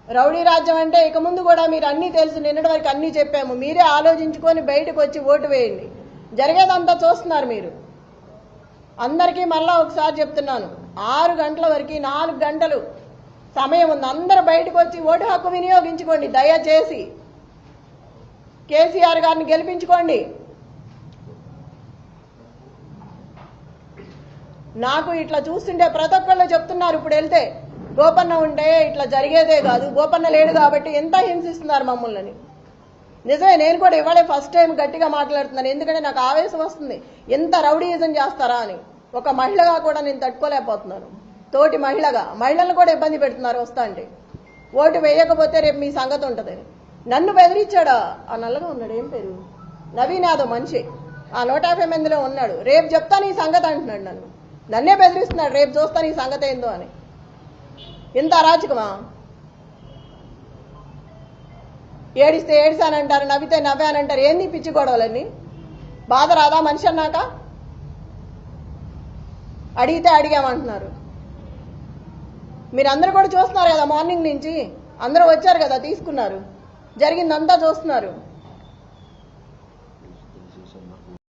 Rowdy రాజ్యం అంటే ఇక ముందు కూడా మీరు అన్నీ తెలుసు, నిన్నటి వరకు అన్నీ చెప్పాము. మీరే ఆలోచించుకొని బయటకు వచ్చి ఓటు వేయండి. జరిగేదంతా చూస్తున్నారు మీరు. అందరికీ మళ్ళా ఒకసారి చెప్తున్నాను, 6 గంటల వరకు 4 గంటలు సమయం ఉంది. అందరూ బయటకు వచ్చి ఓటు హక్కు వినియోగించుకోండి. దయచేసి కేసీఆర్ గారిని గెలిపించుకోండి. నాకు ఇట్లా చూస్తుంటే ప్రతి ఒక్కళ్ళు చెప్తున్నారు, ఇప్పుడు వెళ్తే గోపన్న ఉంటే ఇట్లా జరిగేదే కాదు, గోపన్న లేడు కాబట్టి ఎంత హింసిస్తున్నారు మమ్మల్ని. నిజమే, నేను కూడా ఇవాళే ఫస్ట్ టైం గట్టిగా మాట్లాడుతున్నాను. ఎందుకంటే నాకు ఆవేశం వస్తుంది, ఎంత రౌడీయిజం చేస్తారా అని. ఒక మహిళగా కూడా నేను తట్టుకోలేకపోతున్నాను. తోటి మహిళలను కూడా ఇబ్బంది పెడుతున్నారు వస్తా అంటే. ఓటు వేయకపోతే రేపు మీ సంగతి ఉంటుంది. నన్ను బెదిరించాడా ఆ నల్లగా ఉన్నాడు, ఏం పేరు, నవీన్ యాదవ్ మనిషి, ఆ 150 మందిలో ఉన్నాడు. రేపు చెప్తాను ఈ సంగతి అంటున్నాడు. నన్నే బెదిరిస్తున్నాడు, రేపు చూస్తాను ఈ సంగతి ఏందో అని. ఎంత అరాచకమా! ఏడిస్తే ఏడిసానంటారు, నవ్వితే నవ్వానంటారు. ఏంది పిచ్చి గొడవలన్నీ? బాధ రాదా మనిషి అన్నాక? అడిగితే అడిగామంటున్నారు. మీరందరూ కూడా చూస్తున్నారు కదా, మార్నింగ్ నుంచి అందరూ వచ్చారు కదా, తీసుకున్నారు, జరిగిందంతా చూస్తున్నారు.